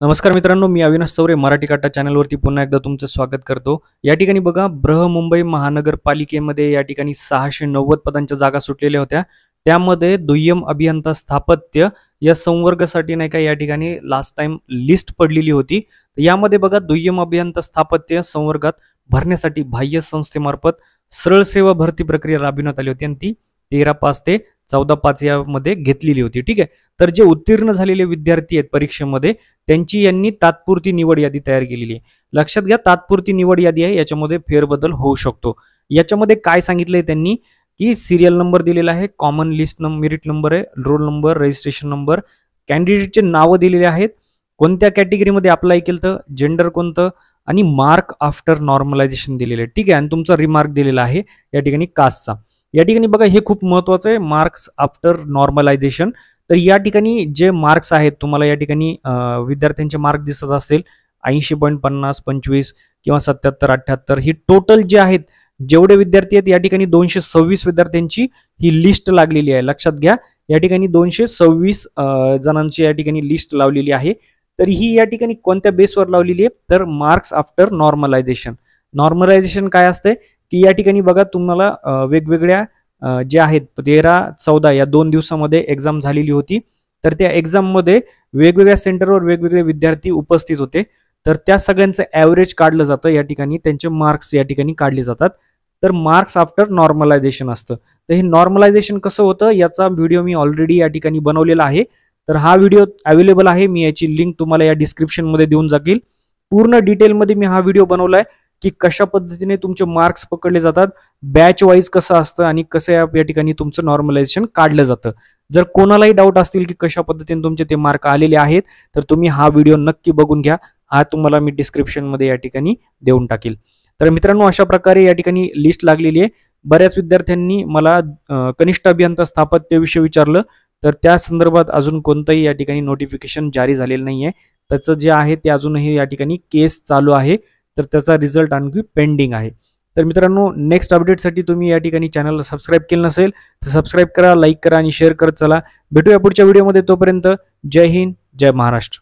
नमस्कार मित्रांनो, मी अविनाश चौरे मराठी काटा चॅनलवरती पुन्हा एकदा तुमचं स्वागत करतो। या ठिकाणी बघा, बृहमुंबई महानगरपालिकेमध्ये या ठिकाणी 690 पदांच्या जागा सुटलेल्या होत्या। त्यामध्ये दुय्यम अभियंता स्थापत्य या संवर्गासाठी नाही का या ठिकाणी लास्ट टाइम लिस्ट पडलेली होती। यामध्ये बघा, दुय्यम अभियंता स्थापत्य संवर्गात भरण्यासाठी बाह्य संस्थेमार्फत सरळ सेवा भरती प्रक्रिया राबविण्यात आली होती आणि ती 13/5 ते 14/5 यामध्ये घेतलेली होती। ठीक आहे, तर जे उत्तीर्ण झालेले विद्यार्थी आहेत परीक्षेमध्ये त्यांची यांनी तात्पुरती निवड यादी तयार केलेली आहे। लक्षात घ्या, तात्पुरती निवड यादी आहे, याच्यामध्ये फेरबदल होऊ शकतो। याच्यामध्ये काय सांगितलंय त्यांनी की सिरियल नंबर दिलेला आहे, कॉमन लिस्ट मेरिट नंबर आहे, रोल नंबर, रजिस्ट्रेशन नंबर, कॅन्डिडेटचे नावं दिलेले आहेत, कोणत्या कॅटेगरीमध्ये अप्लाय केलं तर, जेंडर कोणतं आणि मार्क आफ्टर नॉर्मलायझेशन दिलेले आहे। ठीक आहे, आणि तुमचा रिमार्क दिलेला आहे या ठिकाणी कास्टचा। या ठिकाणी बघा, हे खूप महत्त्वाचं आहे, मार्क्स आफ्टर नॉर्मलायझेशन। तर या ठिकाणी जे मार्क्स आहेत तुम्हाला या ठिकाणी विद्यार्थ्यांचे मार्क दिसत असेल 80.50, 25 किंवा 77, 78 ही टोटल जे आहेत जेवढे विद्यार्थी आहेत या ठिकाणी 226 विद्यार्थ्यांची ही लिस्ट लागलेली आहे। लक्षात घ्या, या ठिकाणी 226 जणांची या ठिकाणी लिस्ट लावलेली आहे। तर ही या ठिकाणी कोणत्या बेसवर लावलेली आहे तर मार्क्स आफ्टर नॉर्मलायझेशन। नॉर्मलायझेशन काय असते की या ठिकाणी बघा, तुम्हाला वेगवेगळ्या जे आहेत 13-14 या 2 दिवसामध्ये एक्झाम झालेली होती। तर त्या एक्झाममध्ये वेगवेगळ्या सेंटरवर वेगवेगळे विद्यार्थी उपस्थित होते। तर त्या सगळ्यांचं ॲव्हरेज काढलं जातं, या ठिकाणी त्यांचे मार्क्स या ठिकाणी काढले जातात। तर मार्क्स आफ्टर नॉर्मलायझेशन असतं। तर हे नॉर्मलायझेशन कसं होतं याचा व्हिडिओ मी ऑलरेडी या ठिकाणी बनवलेला आहे। तर हा व्हिडिओ अवेलेबल आहे, मी याची लिंक तुम्हाला या डिस्क्रिप्शनमध्ये देऊन जाईल। पूर्ण डिटेलमध्ये मी हा व्हिडिओ बनवलाय की कशा पद्धतीने तुमचे मार्क्स पकडले जातात, बॅच वाईज कसं असतं आणि कसं या ठिकाणी तुमचं नॉर्मलायझेशन काढलं जातं। जर कोणालाही डाऊट असतील की कशा पद्धतीने तुमचे ते मार्क आलेले आहेत तर तुम्ही हा व्हिडिओ नक्की बघून घ्या, हा तुम्हाला मी डिस्क्रिप्शनमध्ये या ठिकाणी देऊन टाकेल। तर मित्रांनो, अशा प्रकारे या ठिकाणी लिस्ट लागलेली आहे। बऱ्याच विद्यार्थ्यांनी मला कनिष्ठ अभियंता स्थापत्याविषयी विचारलं, तर त्या संदर्भात अजून कोणतंही या ठिकाणी नोटिफिकेशन जारी झालेलं नाही आहे। त्याचं जे आहे ते अजूनही या ठिकाणी केस चालू आहे, तर त्याचा रिझल्ट आणखी पेंडिंग आहे। तर मित्रांनो, नेक्स्ट अपडेटसाठी तुम्ही या ठिकाणी चॅनलला सबस्क्राईब केलं नसेल तर सबस्क्राईब करा, लाईक करा आणि शेअर करत चला। भेटूया पुढच्या व्हिडिओमध्ये, तोपर्यंत जय हिंद, जय महाराष्ट्र।